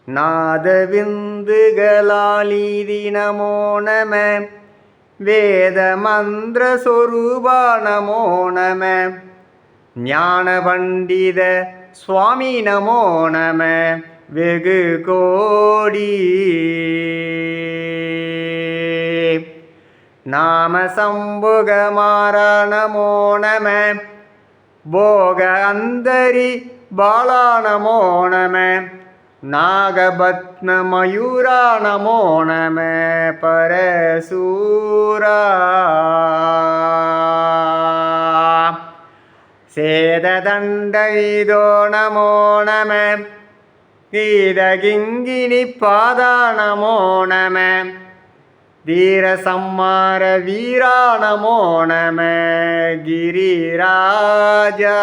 நாதவிந்துகளாலீதி நமோ நம. வேத மந்திர சொரூபா நமோ நம. ஞான பண்டித சுவாமி நமோ நம. வெகு கோடி நாம சம்புகமாரா நமோ நம. போக அந்தரி பாலா நமோ நம. நாகபத்ம மயூரா நமோ நம. பரசூரா சேததண்டவிதோ நமோ நம. கீதகிங்கினி பாதா நமோ நம. தீர சம்மார வீரா நமோ நம. கிரிராஜா